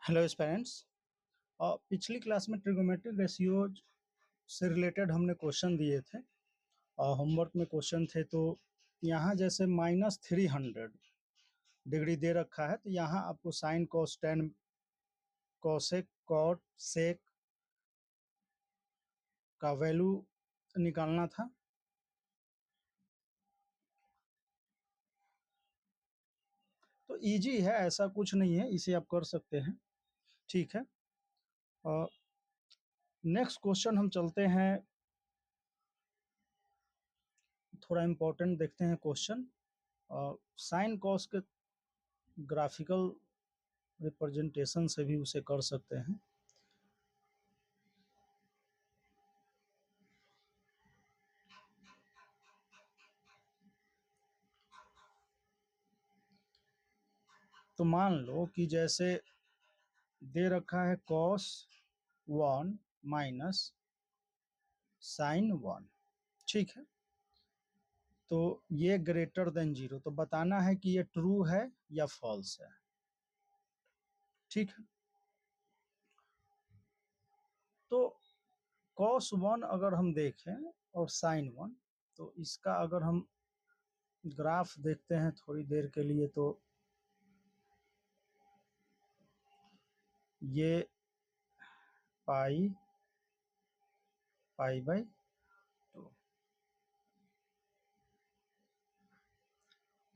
Hello parents. पिछली class में trigonometric ratio से रिलेटेड हमने क्वेश्चन दिए थे और होमवर्क में क्वेश्चन थे। तो यहाँ जैसे -300 डिग्री दे रखा है, तो यहाँ आपको sine cos tan cosec cot sec का वैल्यू निकालना था। तो इजी है, ऐसा कुछ नहीं है, इसे आप कर सकते हैं। ठीक है, और नेक्स्ट क्वेश्चन हम चलते हैं। थोड़ा इम्पोर्टेंट देखते हैं क्वेश्चन। साइन कॉस के ग्राफिकल रिप्रेजेंटेशन से भी उसे कर सकते हैं। तो मान लो कि जैसे दे रखा है cos 1 माइनस साइन 1, ठीक है। तो ये ग्रेटर देन 0, तो बताना है कि ये ट्रू है या फॉल्स है, ठीक है। तो cos 1 अगर हम देखें और साइन 1, तो इसका अगर हम ग्राफ देखते हैं थोड़ी देर के लिए, तो ये पाई पाई बाई 2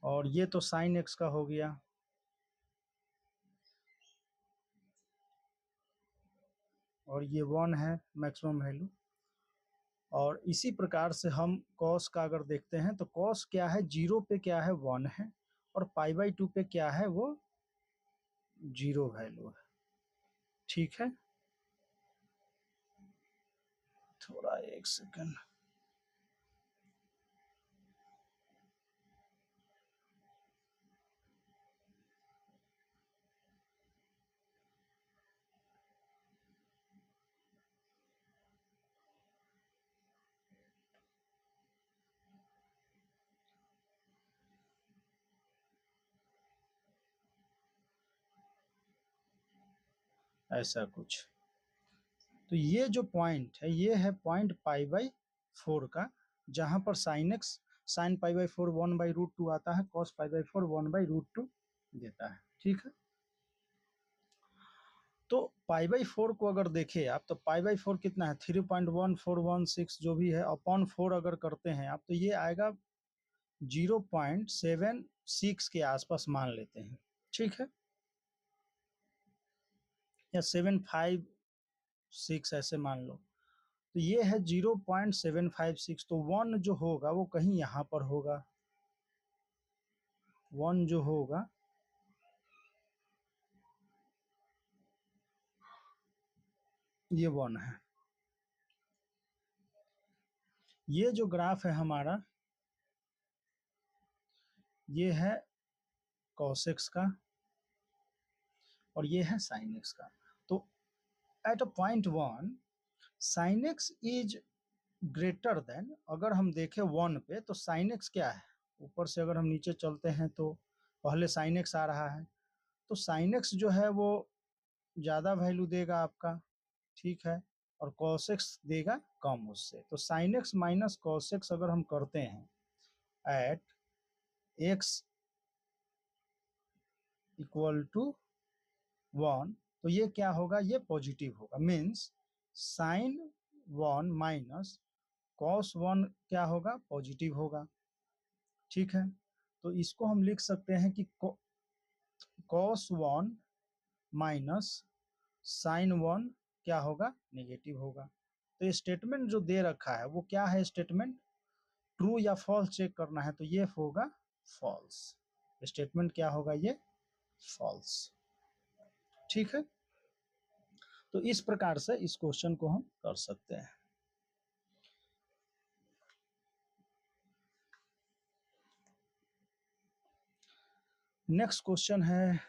और ये तो साइन x का हो गया, और ये 1 है मैक्सिमम वैल्यू। और इसी प्रकार से हम cos का अगर देखते हैं, तो cos क्या है, 0 पे क्या है, 1 है, और पाई बाई 2 पे क्या है, वो 0 वैल्यू है, ठीक है। थोड़ा एक सेकंड। ऐसा कुछ, तो ये जो पॉइंट है, ये है पॉइंट पाई बाई 4 का, जहां पर sine x sine pi by 4 1/√2 आता है, cos पाई बाई 4 1/√2 देता है, ठीक है। तो पाई बाई 4 को अगर देखें आप, तो पाई बाई 4 कितना है, 3.1416 जो भी है अपॉन 4 अगर करते हैं आप, तो ये आएगा 0.76 के आसपास मान लेते हैं, ठीक है, या 756 ऐसे मान लो। तो ये है 0.756, तो 1 जो होगा वो कहीं यहाँ पर होगा, 1 जो होगा ये 1 है। ये जो ग्राफ है हमारा, ये है cos x का और ये है sin x का। तो at a point 1 sin x is greater then, अगर हम देखें 1 पे, तो sin x क्या है, ऊपर से अगर हम नीचे चलते हैं तो पहले sin x आ रहा है, तो sin x जो है वो ज़्यादा वैल्यू देगा आपका, ठीक है, और cos x देगा कम उससे। तो sin x minus cos x अगर हम करते हैं एट x इक्वल टू 1, तो ये क्या होगा, ये पॉजिटिव होगा, मीन्स sin 1 माइनस cos 1 क्या होगा, पॉजिटिव होगा, ठीक है। तो इसको हम लिख सकते हैं कि cos 1 माइनस sin 1 क्या होगा, नेगेटिव होगा। तो ये स्टेटमेंट जो दे रखा है वो क्या है, स्टेटमेंट ट्रू या फॉल्स चेक करना है, तो ये होगा फॉल्स। स्टेटमेंट क्या होगा, ये फॉल्स, ठीक है। तो इस प्रकार से इस क्वेश्चन को हम कर सकते हैं। नेक्स्ट क्वेश्चन है,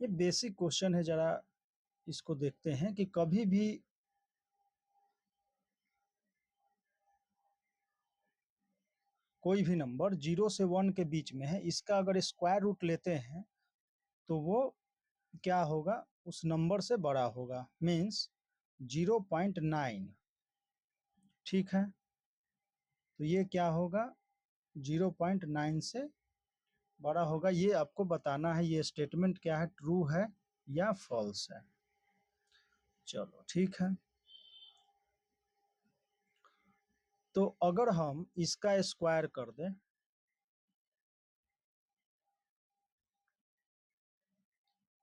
ये बेसिक क्वेश्चन है, जरा इसको देखते हैं कि कभी भी कोई भी नंबर 0 से 1 के बीच में है, इसका अगर स्क्वायर रूट लेते हैं तो वो क्या होगा, उस नंबर से बड़ा होगा, मीन्स 0.9। ठीक है, तो ये क्या होगा, 0.9 से बड़ा होगा। ये आपको बताना है ये स्टेटमेंट क्या है, ट्रू है या फॉल्स है। चलो ठीक है, तो अगर हम इसका स्क्वायर कर दें,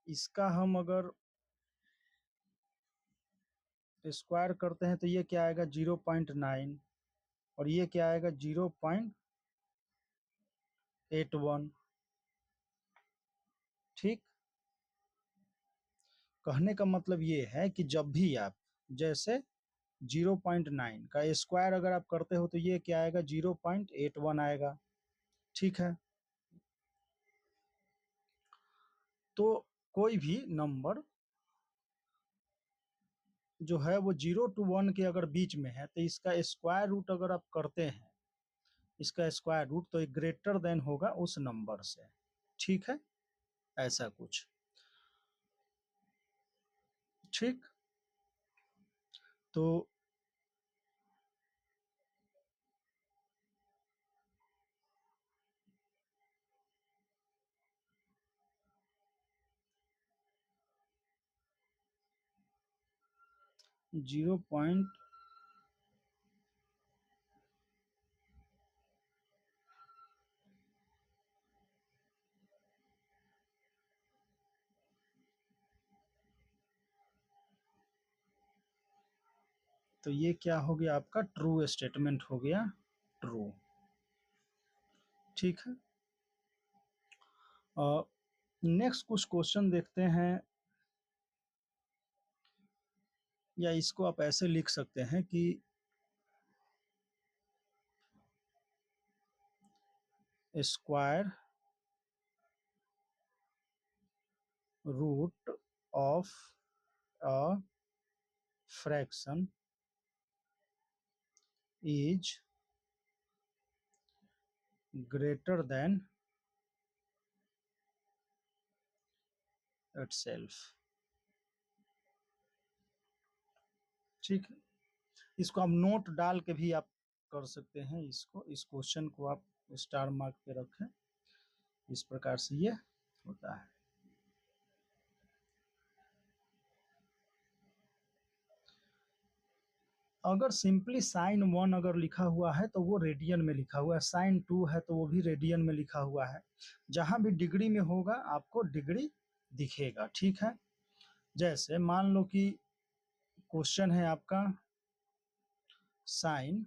इसका हम अगर स्क्वायर करते हैं तो ये क्या आएगा, 0.9, और ये क्या आएगा, 0.81। ठीक, कहने का मतलब ये है कि जब भी आप जैसे 0.9 का स्क्वायर अगर आप करते हो तो ये क्या आएगा, 0.81 आएगा। ठीक है, तो कोई भी नंबर जो है वो 0 to 1 के अगर बीच में है तो इसका स्क्वायर रूट अगर आप करते हैं, इसका स्क्वायर रूट, तो एक ग्रेटर देन होगा उस नंबर से। ठीक है, ऐसा कुछ। ठीक, तो 0 पॉइंट, तो ये क्या हो गया आपका, ट्रू स्टेटमेंट हो गया, ट्रू। ठीक है, नेक्स्ट कुछ क्वेश्चन देखते हैं, या इसको आप ऐसे लिख सकते हैं कि square root of a fraction is greater than itself। ठीक है, इसको आप नोट डाल के भी आप कर सकते हैं, इसको, इस क्वेश्चन को आप स्टार मार्क पे रखें, इस प्रकार से ये होता है। अगर सिंपली साइन 1 अगर लिखा हुआ है तो वो रेडियन में लिखा हुआ है, साइन 2 है तो वो भी रेडियन में लिखा हुआ है, जहां भी डिग्री में होगा आपको डिग्री दिखेगा। ठीक है, जैसे मान लो कि क्वेश्चन है आपका साइन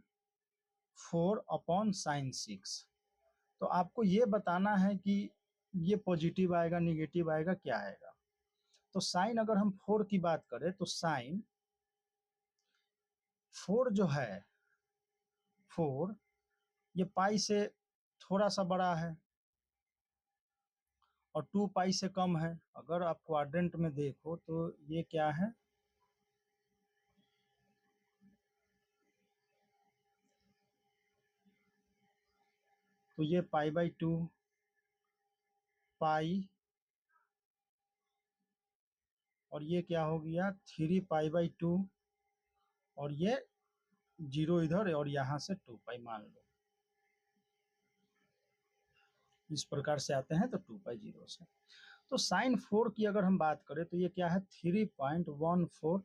4/sin6, तो आपको ये बताना है कि ये पॉजिटिव आएगा, निगेटिव आएगा, क्या आएगा। तो साइन अगर हम 4 की बात करें तो साइन 4 जो है, 4 ये पाई से थोड़ा सा बड़ा है और 2 पाई से कम है। अगर आप क्वाड्रेंट में देखो तो ये क्या है, तो ये π/2, पाई, और ये क्या हो गया, 3π/2, और ये 0 इधर और यहाँ से 2π मान लो, इस प्रकार से आते हैं तो 2π 0 से। तो साइन 4 की अगर हम बात करें तो ये क्या है, 3.14,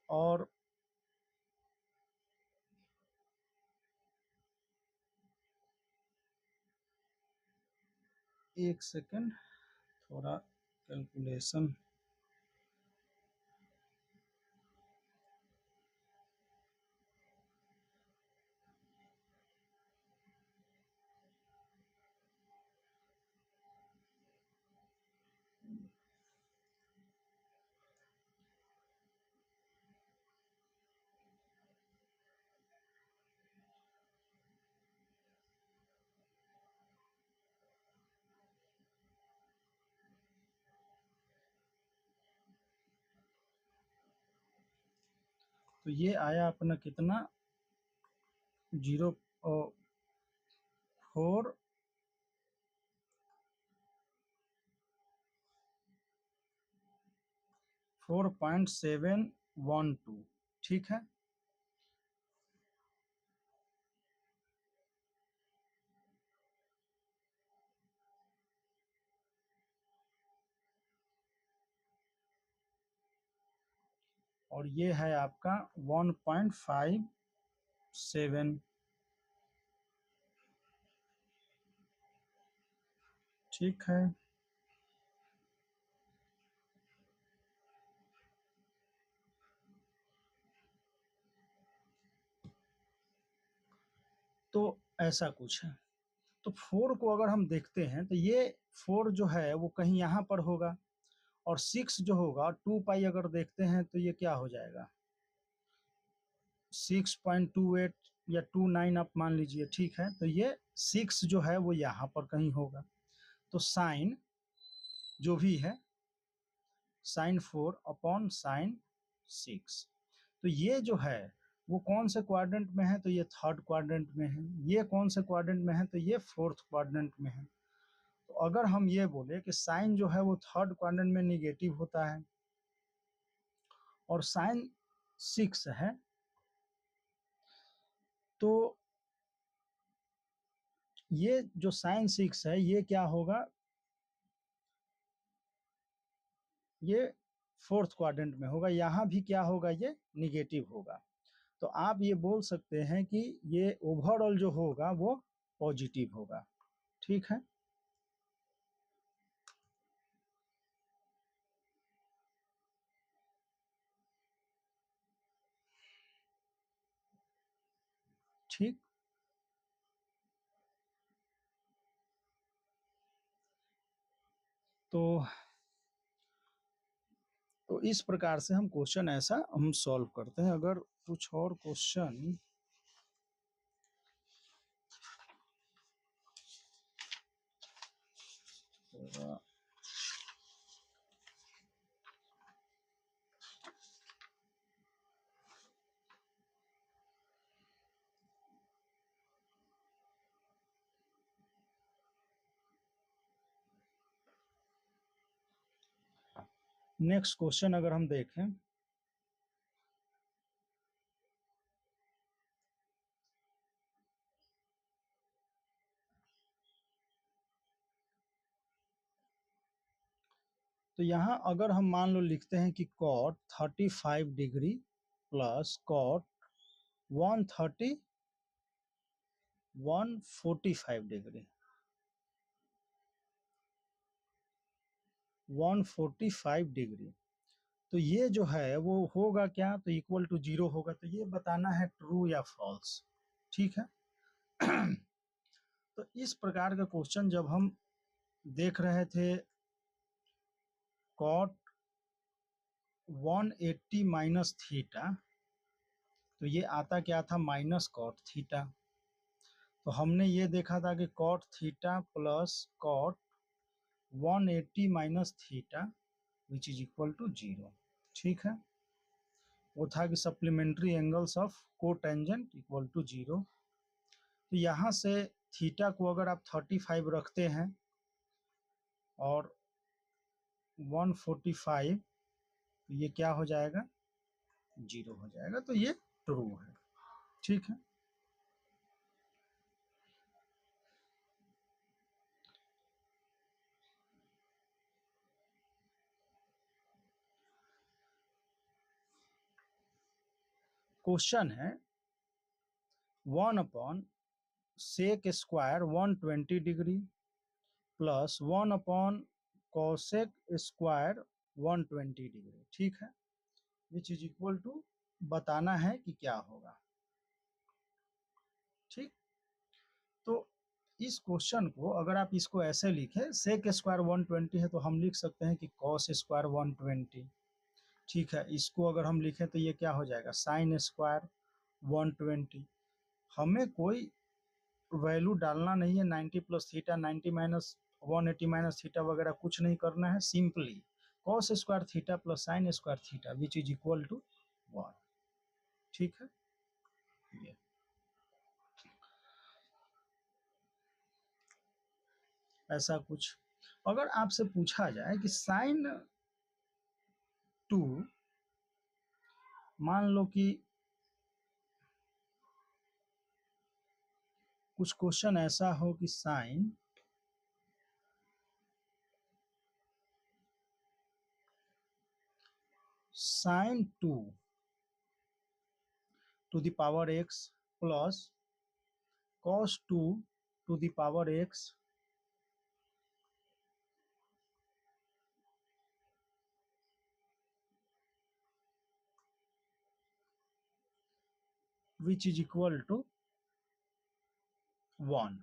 और एक सेकंड, थोड़ा कैलकुलेशन, तो ये आया अपना कितना, 0, 4.712, ठीक है। और ये है आपका 1.57, ठीक है। तो ऐसा कुछ है। तो 4 को अगर हम देखते हैं तो ये 4 जो है वो कहीं यहाँ पर होगा, और 6 जो होगा 2 पाई अगर देखते हैं तो ये क्या हो जाएगा 6.28 या 29 आप मान लीजिए, ठीक है। तो ये 6 जो है वो यहाँ पर कहीं होगा। तो साइन जो भी है साइन 4 अपॉन साइन 6, तो ये जो है वो कौन से क्वाड्रेंट में है, तो ये थर्ड क्वाड्रेंट में है। ये कौन से क्वाड्रेंट में है, तो ये फोर्थ क्वाड्रेंट में है। तो अगर हम ये बोले कि साइन जो है वो थर्ड क्वाड्रेंट में निगेटिव होता है और साइन 6 है, तो ये जो साइन 6 है ये क्या होगा, ये फोर्थ क्वाड्रेंट में होगा। यहाँ भी क्या होगा, ये निगेटिव होगा। तो आप ये बोल सकते हैं कि ये ओवरऑल जो होगा वो पॉजिटिव होगा, ठीक है। ठीक, तो इस प्रकार से हम क्वेश्चन ऐसा हम सॉल्व करते हैं। अगर कुछ और क्वेश्चन नेक्स्ट क्वेश्चन अगर हम देखें, तो यहाँ अगर हम मान लो लिखते हैं कि cot 35 degree plus cot 145 degree 145 degree, तो ये जो है वो होगा क्या, तो इक्वल टू 0 होगा। तो ये बताना है ट्रू या फॉल्स, ठीक है। तो इस प्रकार का क्वेश्चन जब हम देख रहे थे, कॉट 180 माइनस थीटा, तो ये आता क्या था माइनस कॉट थीटा। तो हमने ये देखा था कि cot theta plus cot 180 minus theta which is equal to 0, ठीक है। वो था कि supplementary angles of cotangent equal to 0। तो यहाँ से थीटा को अगर आप 35 रखते हैं और 145, तो ये क्या हो जाएगा 0 हो जाएगा। तो ये ट्रू है, ठीक है। क्वेश्चन है 1 upon sec square 120 degree plus 1 upon cosec square 120 degree, ठीक है, विच इज इक्वल टू बताना है कि क्या होगा, ठीक। तो इस क्वेश्चन को अगर आप इसको ऐसे लिखें, सेक स्क्वायर 120 है तो हम लिख सकते हैं कि कॉस स्क्वायर 120, ठीक है। इसको अगर हम लिखें तो ये क्या हो जाएगा साइन स्क्वायर 120। हमें कोई वैल्यू डालना नहीं है, 90 plus theta 90 minus 180 minus theta वगैरह कुछ नहीं करना है। Simply cos square theta plus sine square theta which is equal to 1, ठीक है। ये ऐसा कुछ। अगर आपसे पूछा जाए कि साइन 2, मान लो कि कुछ क्वेश्चन ऐसा हो कि sine two to the power x plus cos 2 to the power x which is equal to 1,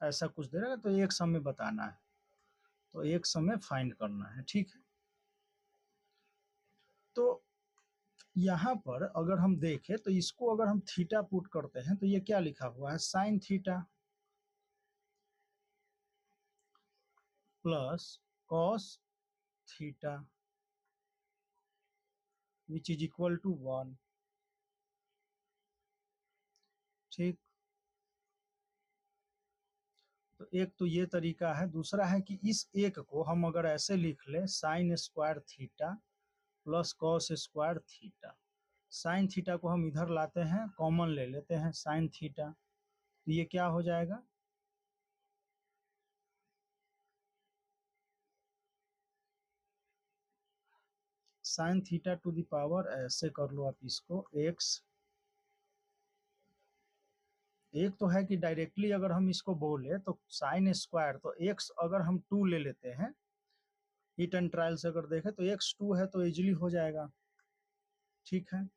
ऐसा कुछ दे रहा है। तो एक समय बताना है, तो एक समय फाइंड करना है, ठीक है। तो यहाँ पर अगर हम देखें तो इसको अगर हम थीटा पुट करते हैं तो ये क्या लिखा हुआ है, sine theta plus cos theta which is equal to 1, ठीक। तो एक तो ये तरीका है। दूसरा है कि इस एक को हम अगर ऐसे लिख लें, sign square theta plus cos square theta. Sine theta को हम इधर लाते हैं, कॉमन ले लेते हैं साइन थीटा, तो ये क्या हो जाएगा, sign theta to the power, ऐसे कर लो आप इसको, एक्स। एक तो है कि डायरेक्टली अगर हम इसको बोले तो साइन स्क्वायर, तो एक्स अगर हम 2 ले लेते हैं, हीट एंड ट्रायल से अगर देखें तो एक्स 2 है तो इजिली हो जाएगा, ठीक है।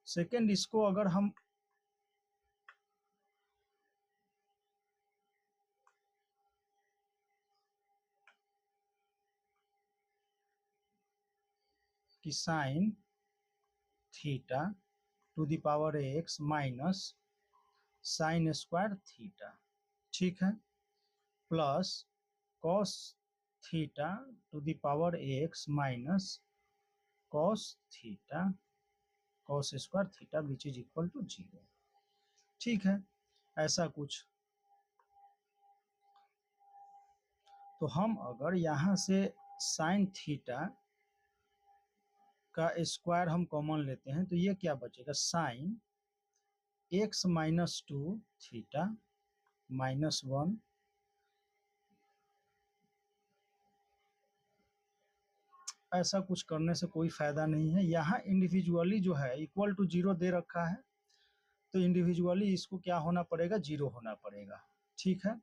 सेकेंड, इसको अगर हम कि sine theta to the power x minus sine square theta, ठीक है, plus cos theta to the power x minus cos theta cos square theta which is equal to 0, ठीक है, ऐसा कुछ। तो हम अगर यहाँ से साइन थीटा का स्क्वायर हम कॉमन लेते हैं तो ये क्या बचेगा, sine x minus 2 theta minus 1, ऐसा कुछ करने से कोई फायदा नहीं है। यहाँ इंडिविजुअली जो है इक्वल टू 0 दे रखा है, तो इंडिविजुअली इसको क्या होना पड़ेगा, 0 होना पड़ेगा, ठीक है।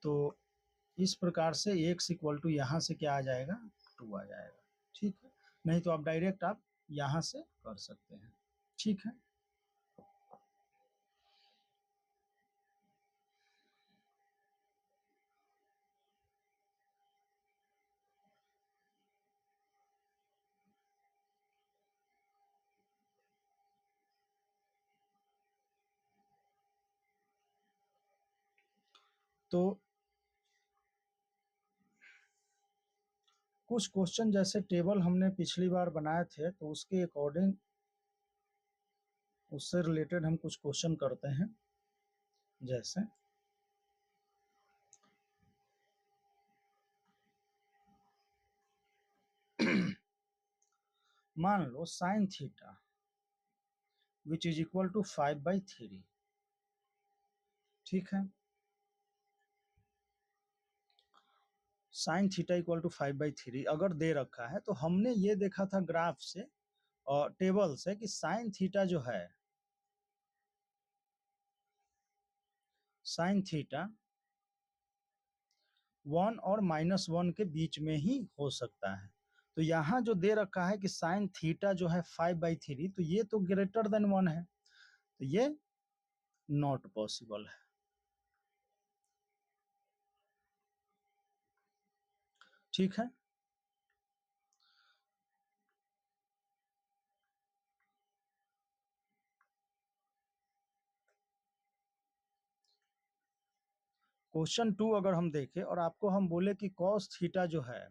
तो इस प्रकार से एक्स इक्वल टू यहाँ से क्या आ जाएगा, 2 आ जाएगा, ठीक है। नहीं तो आप डायरेक्ट आप यहाँ से कर सकते हैं, ठीक है। तो कुछ क्वेश्चन जैसे टेबल हमने पिछली बार बनाए थे, तो उसके अकॉर्डिंग उससे रिलेटेड हम कुछ क्वेश्चन करते हैं। जैसे मान लो sine theta which is equal to 5/3, ठीक है। साइन थीटा इक्वल टू 5/3 अगर दे रखा है, तो हमने ये देखा था ग्राफ से और टेबल से कि साइन थीटा जो है, साइन थीटा 1 और -1 के बीच में ही हो सकता है। तो यहाँ जो दे रखा है कि साइन थीटा जो है 5/3, तो ये तो ग्रेटर देन 1 है, तो ये नॉट पॉसिबल है, ठीक है। क्वेश्चन 2 अगर हम देखें और आपको हम बोले कि कॉस थीटा जो है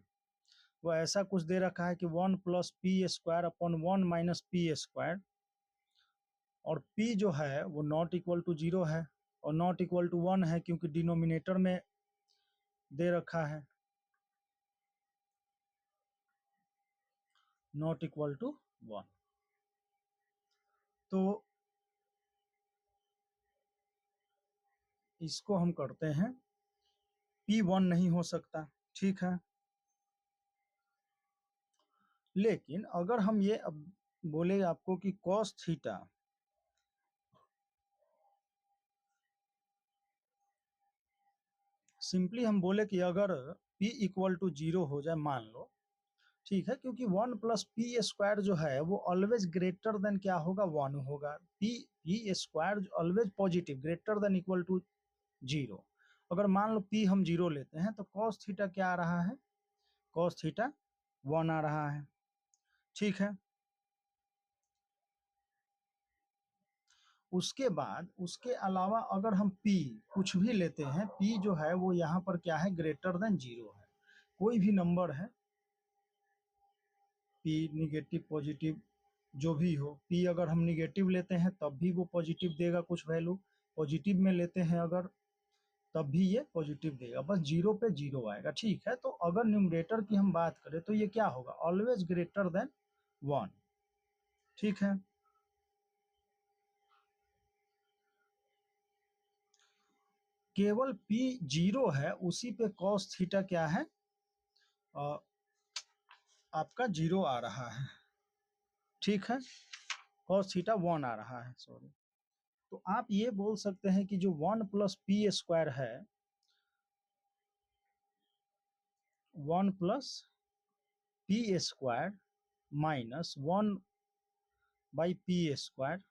वो ऐसा कुछ दे रखा है कि 1 + p² अपॉन 1 - p² और p जो है वो नॉट इक्वल टू 0 है, और नॉट इक्वल टू 1 है क्योंकि डिनोमिनेटर में दे रखा है नॉट इक्वल टू 1। तो इसको हम करते हैं P1 नहीं हो सकता, ठीक है। लेकिन अगर हम ये अब बोले आपको कि cos थीटा सिंपली हम बोले कि अगर P इक्वल टू 0 हो जाए, मान लो, ठीक है, क्योंकि 1 प्लस पी स्क्वायर जो है वो ऑलवेज ग्रेटर देन क्या होगा, 1 होगा। P square always positive greater than equal to 0। अगर मान लो P हम 0 लेते हैं तो cos थीटा क्या आ रहा है, cos थीटा 1 आ रहा है, ठीक है। उसके बाद उसके अलावा अगर हम P कुछ भी लेते हैं, P जो है वो यहाँ पर क्या है, ग्रेटर देन 0 है। कोई भी नंबर है P निगेटिव पॉजिटिव जो भी हो, P अगर हम निगेटिव लेते हैं तब भी वो पॉजिटिव देगा कुछ वैल्यू, पॉजिटिव में लेते हैं अगर तब भी ये पॉजिटिव देगा, बस 0 पे 0 आएगा, ठीक है। तो अगर न्यूमरेटर की हम बात करें तो ये क्या होगा, ऑलवेज ग्रेटर देन 1, ठीक है। केवल P 0 है उसी पे cos थीटा क्या है, आपका 0 आ रहा है, ठीक है। cos थीटा 1 आ रहा है, सॉरी। तो आप ये बोल सकते हैं कि जो 1 प्लस पी स्क्वायर है, 1 plus p square minus 1 by P square,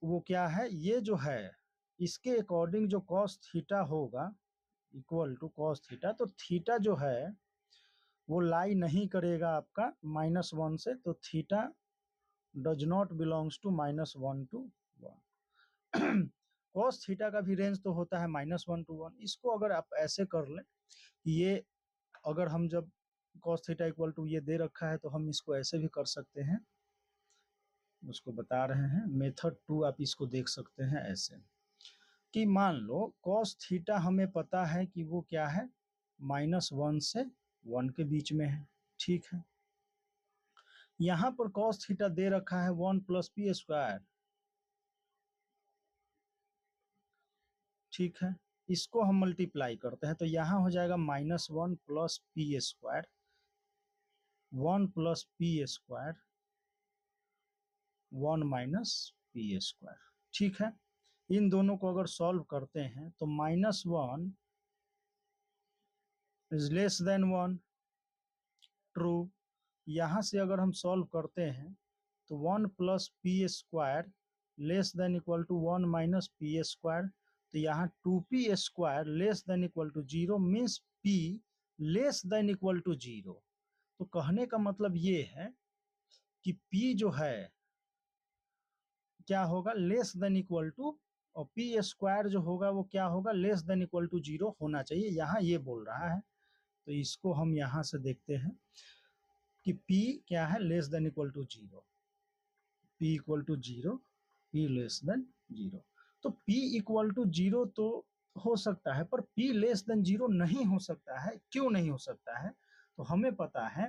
वो क्या है, ये जो है इसके अकॉर्डिंग जो cos थीटा होगा इक्वल टू cos थीटा, तो थीटा जो है वो लाई नहीं करेगा आपका -1 से, तो theta does not belongs to -1 to 1। cos theta का भी रेंज तो होता है -1 to 1। इसको अगर आप ऐसे कर लें, ये अगर हम जब cos थीटा इक्वल टू ये दे रखा है तो हम इसको ऐसे भी कर सकते हैं, उसको बता रहे हैं मेथड 2, आप इसको देख सकते हैं ऐसे कि मान लो cos थीटा हमें पता है कि वो क्या है, -1 से 1 के बीच में है, ठीक है। यहाँ पर cos थीटा दे रखा है 1 प्लस पी स्क्वायर, ठीक है। इसको हम मल्टीप्लाई करते हैं तो यहाँ हो जाएगा -1 plus p square, 1 plus p square, 1 minus p square, ठीक है। इन दोनों को अगर सॉल्व करते हैं तो -1 इज लेस देन 1, ट्रू। यहाँ से अगर हम सॉल्व करते हैं तो 1 plus p square less than equal to 1 minus p square, तो यहाँ 2p square less than equal to 0 means p less than equal to 0। तो कहने का मतलब ये है कि p जो है क्या होगा, लेस देन इक्वल टू, और पी स्क्वायर जो होगा वो क्या होगा, लेस देन इक्वल टू 0 होना चाहिए, यहाँ ये बोल रहा है। तो इसको हम यहाँ से देखते हैं कि p क्या है, less than equal to 0, p equal to 0, p less than 0। तो p इक्वल टू 0 तो हो सकता है, पर p लेस देन 0 नहीं हो सकता है। क्यों नहीं हो सकता है, तो हमें पता है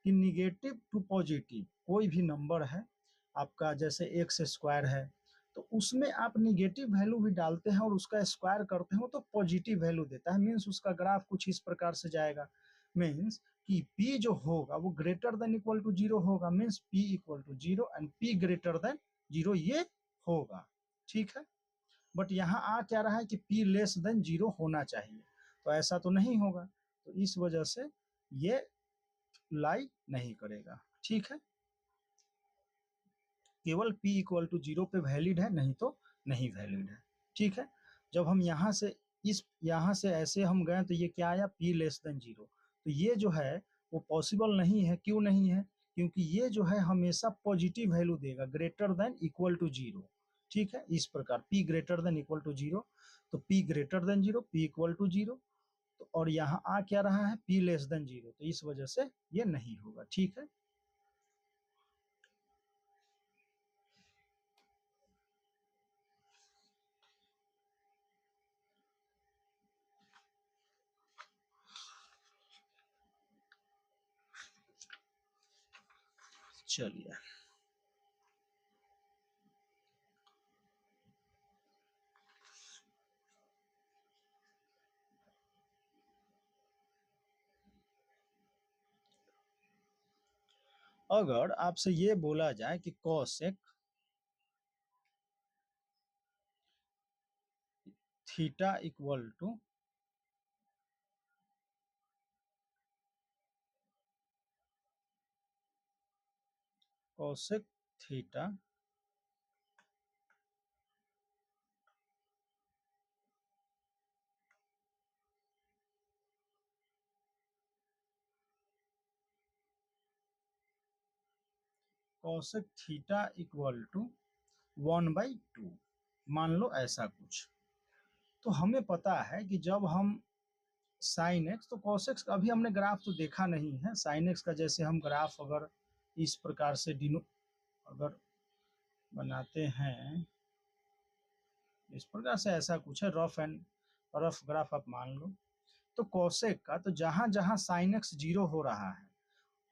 कि निगेटिव टू पॉजिटिव कोई भी नंबर है आपका, जैसे एक्स स्क्वायर है तो उसमें आप निगेटिव वैल्यू भी डालते हैं और उसका स्क्वायर करते हो तो पॉजिटिव वैल्यू देता है, मीन्स उसका ग्राफ कुछ इस प्रकार से जाएगा, मीन्स कि p जो होगा वो ग्रेटर देन इक्वल टू 0 होगा, means p equal to 0 and p greater than 0 ये होगा, ठीक है। बट यहाँ आ क्या रहा है कि p लेस देन 0 होना चाहिए, तो ऐसा तो नहीं होगा, तो इस वजह से ये लाई नहीं करेगा, ठीक है। केवल p इक्वल टू 0 पे वैलिड है, नहीं तो नहीं वैलिड है, ठीक है। जब हम यहाँ से ऐसे हम गए तो ये क्या आया, p लेस देन 0, तो ये जो है वो पॉसिबल नहीं है। क्यों नहीं है, क्योंकि ये जो है हमेशा पॉजिटिव वैल्यू देगा, ग्रेटर देन इक्वल टू 0, ठीक है। इस प्रकार p greater than equal to 0, तो p greater than 0, p equal to 0, तो और यहाँ आ क्या रहा है, p लेस देन 0, तो इस वजह से ये नहीं होगा, ठीक है। चलिए, अगर आपसे ये बोला जाए कि cosec theta equal to cosec theta cosec theta equal to 1/2, मान लो ऐसा कुछ। तो हमें पता है कि जब हम साइन एक्स, तो कॉसेक्स का अभी हमने ग्राफ तो देखा नहीं है। साइन एक्स का जैसे हम ग्राफ अगर इस प्रकार से अगर बनाते हैं, इस प्रकार से ऐसा कुछ है, रफ ग्राफ आप मान लो। तो कॉसेक का तो जहां जहां साइन एक्स 0 हो रहा है,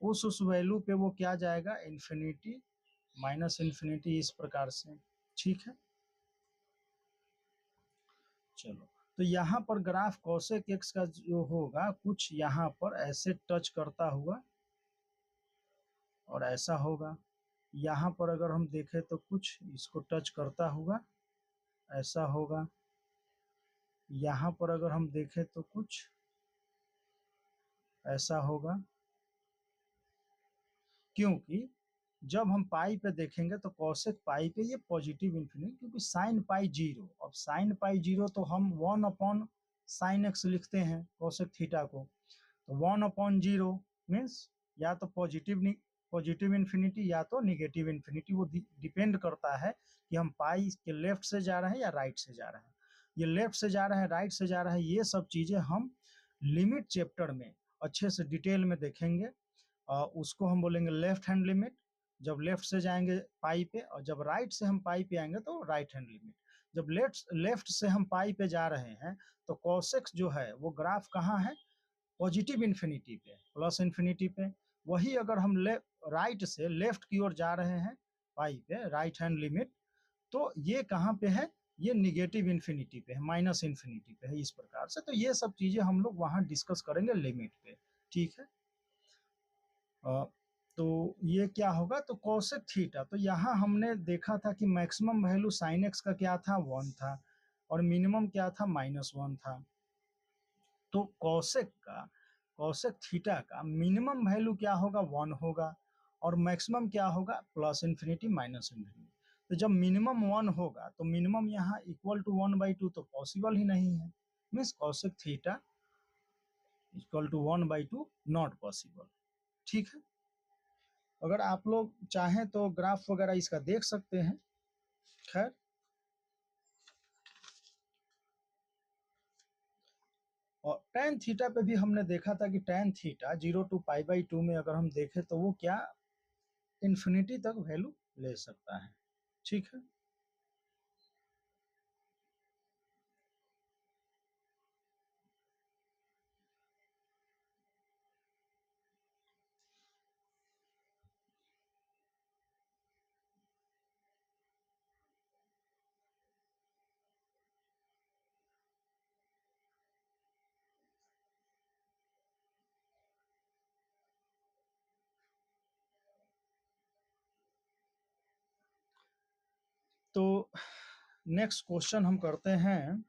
उस वैल्यू पे वो क्या जाएगा, इन्फिनिटी, माइनस इन्फिनिटी, इस प्रकार से। ठीक है, चलो। तो यहाँ पर ग्राफ कॉसेक एक्स का जो होगा, कुछ यहाँ पर ऐसे टच करता हुआ और ऐसा होगा। यहाँ पर अगर हम देखें तो कुछ इसको टच करता हुआ ऐसा होगा। यहाँ पर अगर हम देखें तो कुछ ऐसा होगा, क्योंकि जब हम पाई पे देखेंगे तो कॉसेक पाई पे ये पॉजिटिव इन्फिनिटी, क्योंकि साइन पाई 0, अब साइन पाई 0 तो हम 1/sin x लिखते हैं कॉसेक थीटा को। तो 1/0 मीन्स या तो पॉजिटिव इन्फिनिटी या तो निगेटिव इन्फिनिटी। वो डिपेंड करता है कि हम पाई के लेफ्ट से जा रहे हैं या राइट से जा रहे हैं। ये लेफ्ट से जा रहा है, राइट से जा रहा है, ये सब चीजें हम लिमिट चैप्टर में अच्छे से डिटेल में देखेंगे। उसको हम बोलेंगे लेफ्ट हैंड लिमिट, जब लेफ्ट से जाएंगे पाई पे, और जब राइट से हम पाई पे आएंगे तो राइट हैंड लिमिट। जब लेफ्ट से हम पाई पे जा रहे हैं तो कॉसेक्स जो है वो ग्राफ कहाँ है, पॉजिटिव इन्फिनिटी पे, प्लस इन्फिनिटी पे। वही अगर हम राइट से लेफ्ट की ओर जा रहे हैं पाई पे, राइट हैंड लिमिट, तो ये कहाँ पे है, ये निगेटिव इन्फिनिटी पे है, माइनस इन्फिनिटी पे है, इस प्रकार से। तो ये सब चीजें हम लोग वहां डिस्कस करेंगे लिमिट पे। ठीक है, तो ये क्या होगा, तो कोसेक थीटा, तो यहाँ हमने देखा था कि मैक्सिमम वैल्यू साइन एक्स का क्या था, 1 था, और मिनिमम क्या था, -1 था। तो कोसेक थीटा का मिनिमम वैल्यू क्या होगा, 1 होगा, और मैक्सिमम क्या होगा, प्लस इन्फिनिटी माइनस इन्फिनिटी। तो जब मिनिमम 1 होगा तो मिनिमम यहाँ इक्वल टू 1/2 तो पॉसिबल ही नहीं है। Means cosec theta equal to 1/2 not possible. ठीक है, अगर आप लोग चाहें तो ग्राफ वगैरह इसका देख सकते हैं। खैर, और tan थीटा पे भी हमने देखा था कि tan थीटा 0 to π/2 में अगर हम देखें तो वो क्या, इन्फिनिटी तक वैल्यू ले सकता है। ठीक है, तो नेक्स्ट क्वेश्चन हम करते हैं।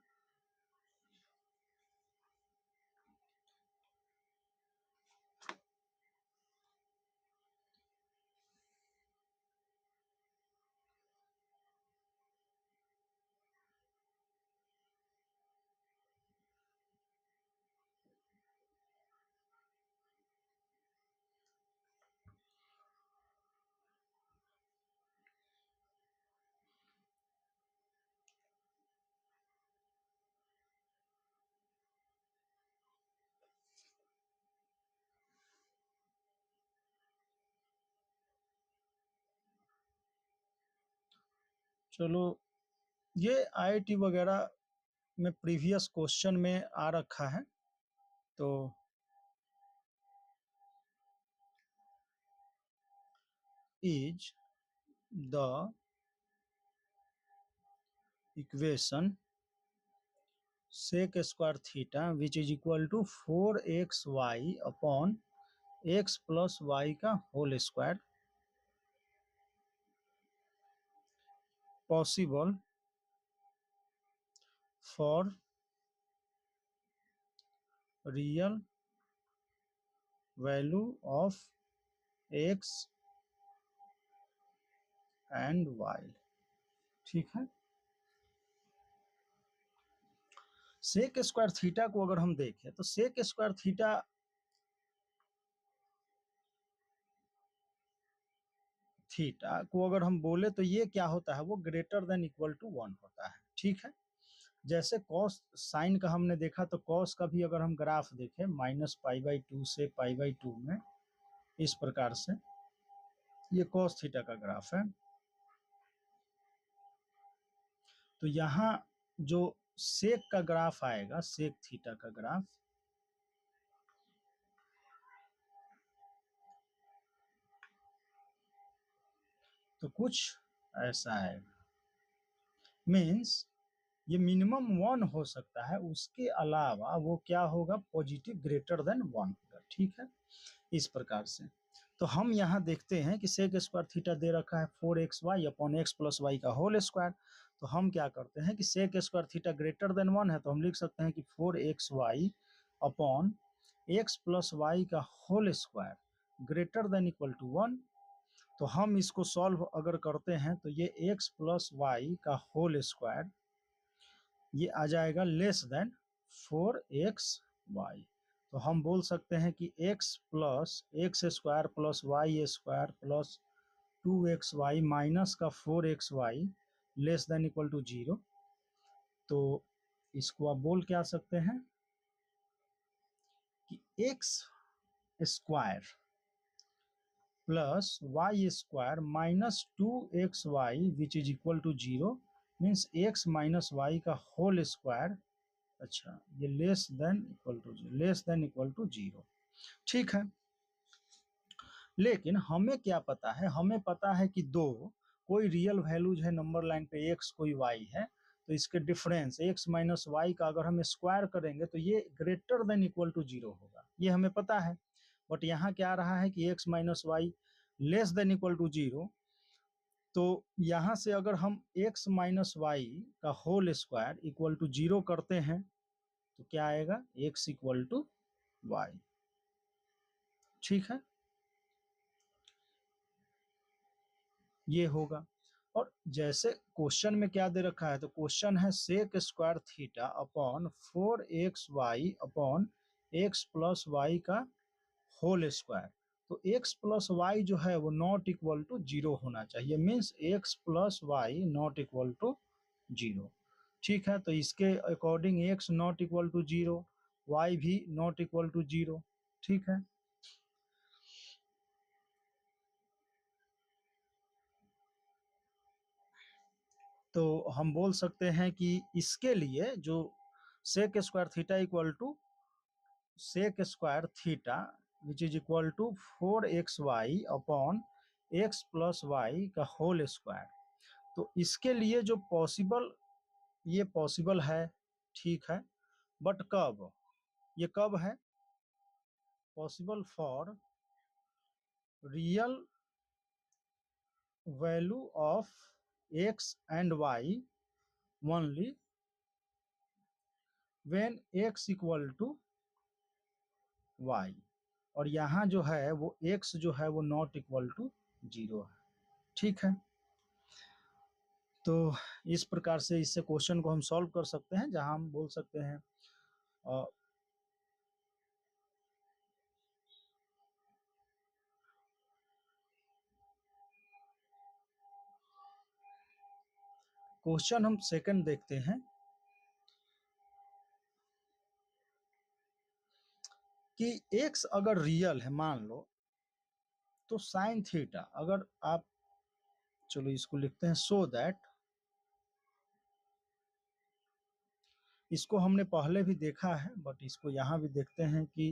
चलो, ये IIT वगैरह में प्रीवियस क्वेश्चन में आ रखा है। तो is the equation sec square theta which is equal to 4xy upon x plus y का whole square possible for real value of x and y। ठीक है, सेक स्क्वायर थीटा को अगर हम देखें तो सेक स्क्वायर थीटा को अगर हम बोले तो ये क्या होता है, वो ग्रेटर देन इक्वल टू 1 होता है। ठीक है, जैसे कॉस साइन का हमने देखा तो कॉस का भी अगर हम ग्राफ देखें -π/2 से π/2 में, इस प्रकार से ये कॉस थीटा का ग्राफ है। तो यहाँ जो सेक का ग्राफ आएगा, सेक थीटा का ग्राफ, तो कुछ ऐसा आएगा। मीन्स ये मिनिमम 1 हो सकता है, उसके अलावा वो क्या होगा, पॉजिटिव ग्रेटर देन 1 होगा। ठीक है, इस प्रकार से। तो हम यहाँ देखते हैं कि सेक स्क्वायर थीटा दे रखा है 4xy upon x plus y का होल स्क्वायर। तो हम क्या करते हैं कि sec square theta greater than 1 है, तो हम लिख सकते हैं कि 4xy upon x plus y का whole square greater than equal to 1। तो हम इसको सॉल्व अगर करते हैं तो ये x प्लस वाई का होल स्क्वायर ये आ जाएगा लेस देन 4xy। तो हम बोल सकते हैं कि x plus x square plus y square plus 2xy minus का 4xy less than equal to 0। तो इसको आप बोल क्या सकते हैं कि x square plus y square minus 2xy which is equal to 0 means x minus y का होल स्क्वायर, अच्छा ये लेस देन इक्वल टू 0। ठीक है, लेकिन हमें क्या पता है, हमें पता है कि दो कोई रियल वैल्यूज है नंबर लाइन पे, x कोई y है, तो इसके डिफरेंस x माइनस वाई का अगर हम स्क्वायर करेंगे तो ये ग्रेटर देन इक्वल टू 0 होगा, ये हमें पता है। बट यहाँ क्या आ रहा है कि x minus y less than equal to 0। तो यहाँ से अगर हम x माइनस वाई का होल स्क्वायर इक्वल टू 0 करते हैं तो क्या आएगा, x इक्वल टू वाई। ठीक है, ये होगा। और जैसे क्वेश्चन में क्या दे रखा है, तो क्वेश्चन है sec square theta upon 4xy upon x plus y का होल स्क्वायर। तो x प्लस वाई जो है वो नॉट इक्वल टू 0 होना चाहिए, means x plus y not equal to 0। ठीक है, तो इसके according x not equal to 0, y भी नॉट इक्वल टू 0। ठीक है, तो हम बोल सकते हैं कि इसके लिए जो sec square theta equal to sec square theta which is equal to 4xy upon x plus y का होल स्क्वायर। तो इसके लिए जो पॉसिबल, ये पॉसिबल है, ठीक है, बट कब, ये कब है, possible for real value of x and y only when x equal to y। और यहाँ जो है वो x जो है वो नॉट इक्वल टू 0 है। ठीक है, तो इस प्रकार से इससे क्वेश्चन को हम सॉल्व कर सकते हैं, जहां हम बोल सकते हैं क्वेश्चन हम सेकंड देखते हैं कि x अगर रियल है मान लो, तो साइन थीटा अगर आप, चलो इसको लिखते हैं सो दैट, इसको हमने पहले भी देखा है बट इसको यहाँ भी देखते हैं कि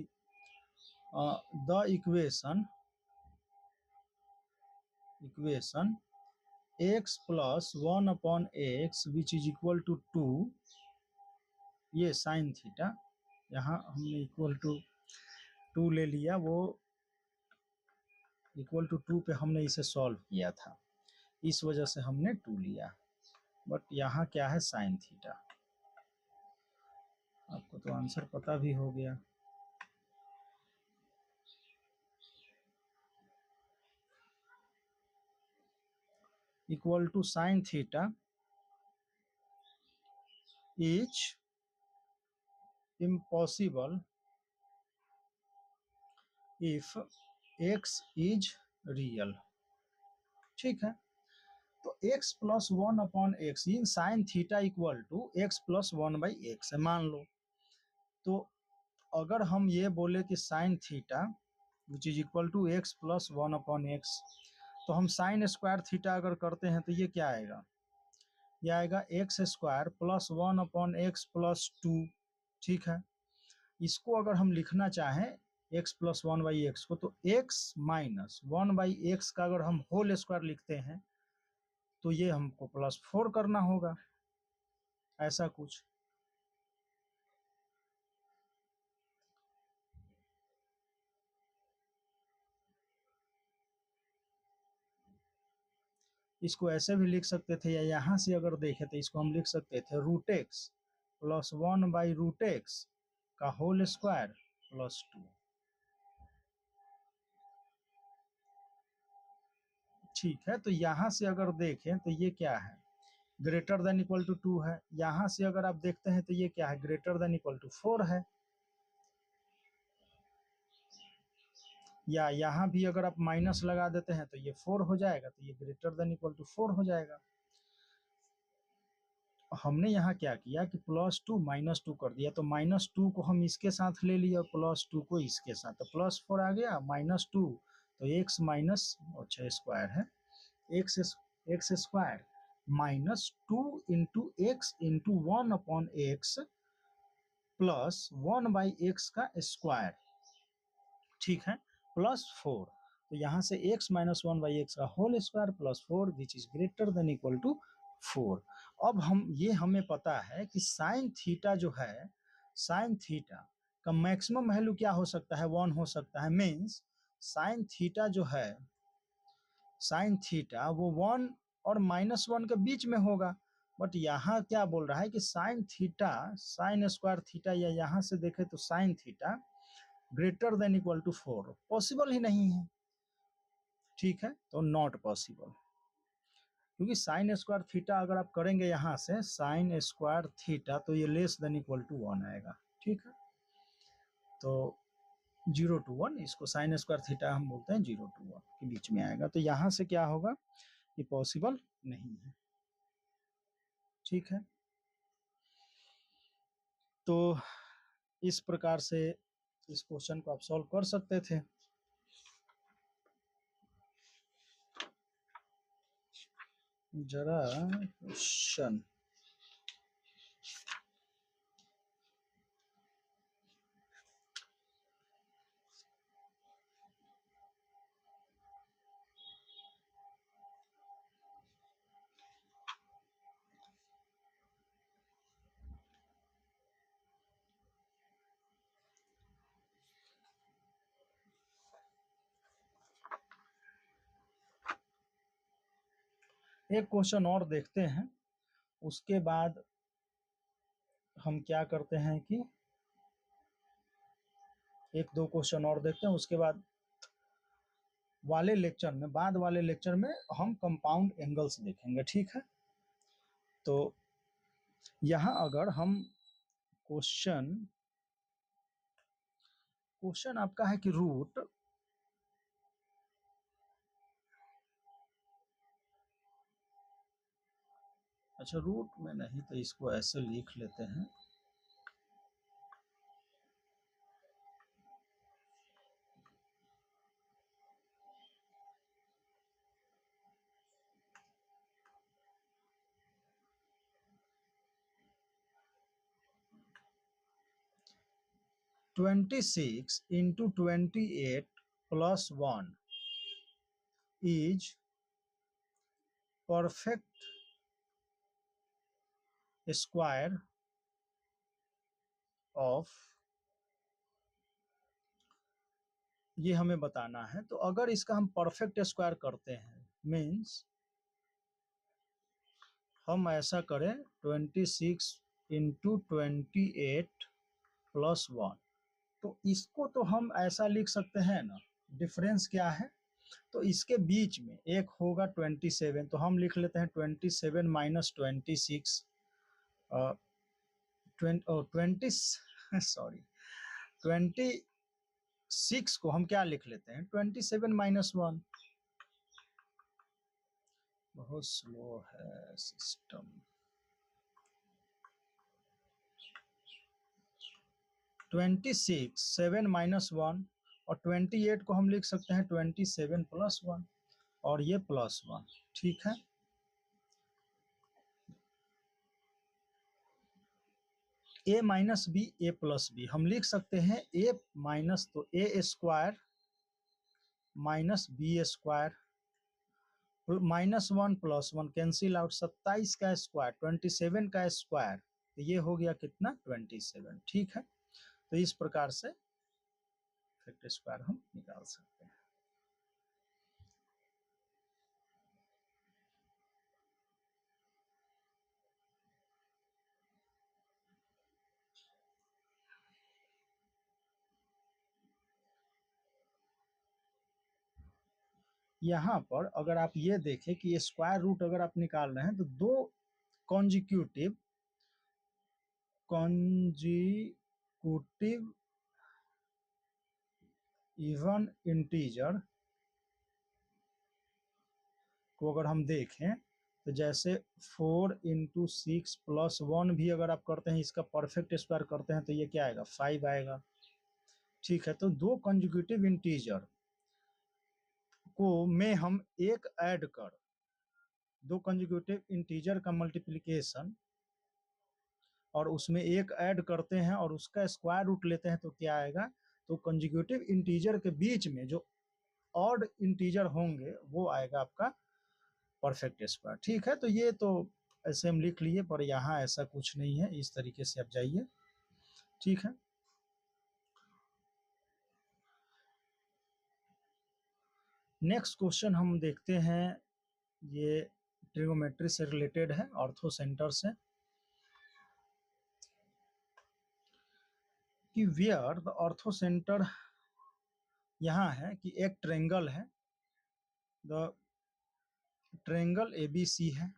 the equation equation x plus 1/x which is equal to 2, ये साइन थीटा, यहाँ हमने इक्वल टू 2 ले लिया, वो इक्वल टू 2 पे हमने इसे सॉल्व किया था, इस वजह से हमने 2 लिया, बट यहाँ क्या है साइन थीटा। आपको तो आंसर पता भी हो गया। Equal to sine theta is impossible if x is real. ठीक है, तो x प्लस 1/x, ये sine theta equal to x plus 1/x है मान लो। तो अगर हम ये बोले कि sine theta which is equal to x plus 1/x, तो हम साइन स्क्वायर थीटा अगर करते हैं तो ये क्या आएगा, ये आएगा x square plus 1/x plus 2। ठीक है, इसको अगर हम लिखना चाहें x प्लस 1/x को, तो x माइनस 1/x का अगर हम होल स्क्वायर लिखते हैं तो ये हमको प्लस 4 करना होगा, ऐसा कुछ। इसको ऐसे भी लिख सकते थे, या यहाँ से अगर देखें तो इसको हम लिख सकते थे रूट एक्स प्लस 1/√x का होल स्क्वायर प्लस 2। ठीक है, तो यहाँ से अगर देखें तो ये क्या है, ग्रेटर देन इक्वल टू 2 है। यहाँ से अगर आप देखते हैं तो ये क्या है, ग्रेटर देन इक्वल टू 4 है। या यहाँ भी अगर आप माइनस लगा देते हैं तो ये 4 हो जाएगा, तो ये ग्रेटर देन इक्वल टू 4 हो जाएगा। हमने यहाँ क्या किया कि प्लस 2 माइनस 2 कर दिया, तो माइनस 2 को हम इसके साथ ले लिया और प्लस 2 को इसके साथ, तो प्लस 4 आ गया, माइनस 2, तो एक्स माइनस, अच्छा स्क्वायर है, x square minus 2 into x into 1/x plus 1/x का स्क्वायर। ठीक है, प्लस 4, तो यहाँ से x माइनस 1/x का whole square plus 4 which is greater than equal to 4। अब हम ये हमें पता है कि साइन थीटा जो है, साइन थीटा का मैक्सिमम वैल्यू क्या हो सकता है, 1 हो सकता है। मीन्स साइन थीटा जो है, साइन थीटा वो 1 और -1 के बीच में होगा। बट यहाँ क्या बोल रहा है कि sine theta, sine square theta, या यहाँ से देखें तो sine theta greater than equal to 4 possible ही नहीं है। ठीक है, तो नॉट पॉसिबल, क्योंकि साइन स्क्वायर थीटा अगर आप करेंगे यहाँ से साइन स्क्वायर थीटा, तो ये लेस देन इक्वल टू 1 आएगा। ठीक है, तो 0 to 1, इसको साइन स्क्वायर थीटा हम बोलते हैं, 0 to 1 के बीच में आएगा, तो यहाँ से क्या होगा, ये पॉसिबल नहीं है। ठीक है, तो इस प्रकार से इस क्वेश्चन को आप सॉल्व कर सकते थे। जरा क्वेश्चन एक क्वेश्चन और देखते हैं, उसके बाद हम क्या करते हैं कि एक दो क्वेश्चन और देखते हैं, उसके बाद वाले लेक्चर में, बाद वाले लेक्चर में हम कंपाउंड एंगल्स देखेंगे। ठीक है, तो यहाँ अगर हम क्वेश्चन आपका है कि रूट, अच्छा रूट में नहीं तो इसको ऐसे लिख लेते हैं, (26 × 28 + 1 इज परफेक्ट स्क्वायर ऑफ, ये हमें बताना है। तो अगर इसका हम परफेक्ट स्क्वायर करते हैं, मीन्स हम ऐसा करें 26 इंटू 28 प्लस 1, तो इसको तो हम ऐसा लिख सकते हैं ना, डिफरेंस क्या है, तो इसके बीच में एक होगा 27, तो हम लिख लेते हैं 27 माइनस 26, 20 सॉरी 26 को हम क्या लिख लेते हैं 27 माइनस 1। बहुत स्लो है सिस्टम। 26 7 माइनस 1, और 28 को हम लिख सकते हैं 27 प्लस 1, और ये प्लस 1, ठीक है। A minus B A plus B हम लिख सकते हैं ए माइनस, तो A square minus B square minus 1 plus 1 cancel out, 27 का स्क्वायर 27 का स्क्वायर, तो ये हो गया कितना 27, ठीक है। तो इस प्रकार से फैक्टर स्क्वायर हम निकाल सकते हैं। यहाँ पर अगर आप ये देखें कि स्क्वायर रूट अगर आप निकाल रहे हैं तो दो कॉन्जिक्यूटिव इवन इंटीजर को अगर हम देखें तो जैसे 4 इंटू 6 प्लस 1 भी अगर आप करते हैं, इसका परफेक्ट स्क्वायर करते हैं, तो ये क्या आएगा 5 आएगा, ठीक है। तो दो कॉन्जिक्यूटिव इंटीजर को में हम एक ऐड कर, दो कंजुगेटिव इंटीजर का मल्टीप्लिकेशन और उसमें एक ऐड करते हैं और उसका स्क्वायर रूट लेते हैं, तो क्या आएगा, तो कंजुगेटिव इंटीजर के बीच में जो ऑड इंटीजर होंगे वो आएगा आपका परफेक्ट स्क्वायर, ठीक है। तो ये तो ऐसे हम लिख लिए, पर यहाँ ऐसा कुछ नहीं है, इस तरीके से आप जाइए, ठीक है। नेक्स्ट क्वेश्चन हम देखते हैं, ये ट्रिगोमेट्री से रिलेटेड है, ऑर्थो सेंटर से, कि वेयर द ऑर्थो सेंटर, यहाँ है कि एक ट्रेंगल है, द ट्रेंगल एबीसी है,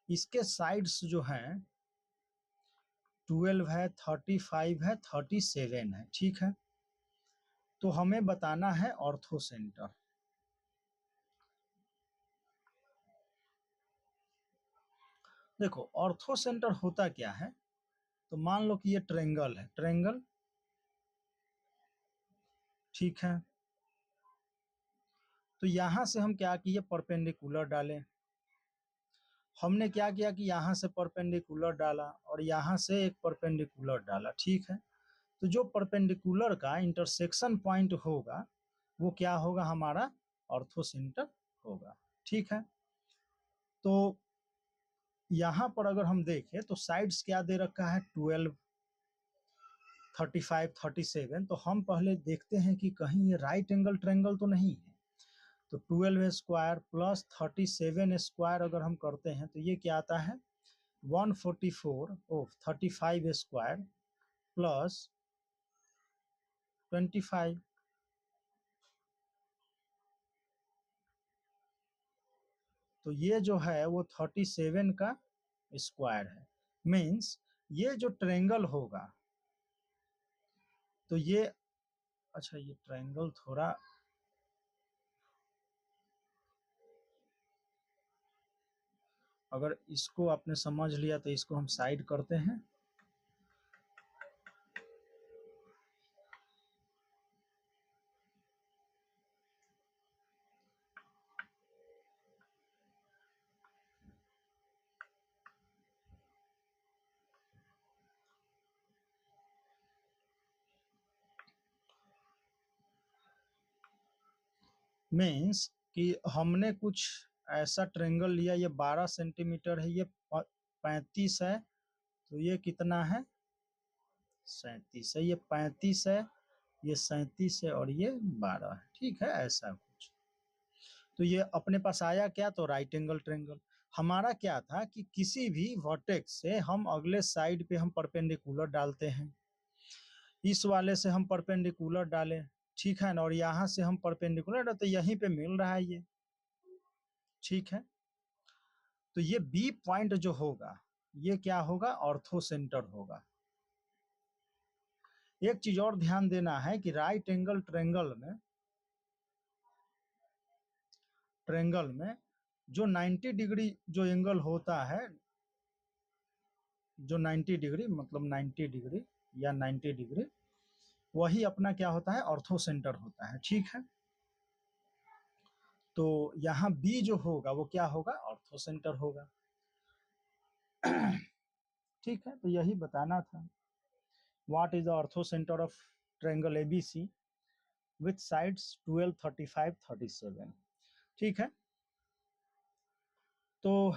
इसके साइड्स जो हैं 12 है, 35 है, 37 है, ठीक है। तो हमें बताना है ऑर्थो सेंटर। देखो ऑर्थो सेंटर होता क्या है, तो मान लो कि ये ट्रेंगल है, ट्रेंगल, ठीक है। तो यहां से हम क्या किए, परपेंडिकुलर डालें, हमने क्या किया कि यहां से परपेंडिकुलर डाला और यहां से एक परपेंडिकुलर डाला, ठीक है। तो जो परपेंडिकुलर का इंटरसेक्शन पॉइंट होगा वो क्या होगा, हमारा ऑर्थो सेंटर होगा, ठीक है। तो यहां पर अगर हम देखें तो साइड्स क्या दे रखा है 12, 35, 37, तो हम पहले देखते हैं कि कहीं ये राइट एंगल ट्रायंगल तो नहीं है। तो 12 स्क्वायर प्लस 37 स्क्वायर अगर हम करते हैं तो ये क्या आता है 144 ऑफ 35 स्क्वायर प्लस 25, तो ये जो है वो 37 का स्क्वायर है। मीन्स ये जो ट्रायंगल होगा, तो ये, अच्छा ये ट्रायंगल थोड़ा, अगर इसको आपने समझ लिया तो इसको हम साइड करते हैं। मीन्स कि हमने कुछ ऐसा ट्रेंगल लिया, ये 12 सेंटीमीटर है, ये 35 है, तो ये कितना है 37 है, ये 35 है, ये 37 है और ये 12 है। ठीक है, ऐसा कुछ। तो ये अपने पास आया क्या, तो राइट एंगल ट्रेंगल। हमारा क्या था कि किसी भी वर्टेक्स से हम अगले साइड पे हम परपेंडिकुलर डालते हैं, इस वाले से हम परपेंडिकुलर डालें, ठीक है ना, और यहाँ से हम परपेंडिकुलर, तो यहीं पे मिल रहा है ये, ठीक है। तो ये बी पॉइंट जो होगा ये क्या होगा, ऑर्थो सेंटर होगा। एक चीज और ध्यान देना है कि राइट एंगल ट्रेंगल में जो 90 डिग्री जो एंगल होता है, जो 90 डिग्री मतलब 90 डिग्री या 90 डिग्री, वही अपना क्या होता है, ऑर्थो सेंटर होता है, ठीक है। तो यहाँ बी जो होगा वो क्या होगा, ऑर्थो सेंटर होगा। ठीक है, तो यही बताना था। What is the ortho centre of triangle ABC with sides 12, 35, 37। ठीक है, तो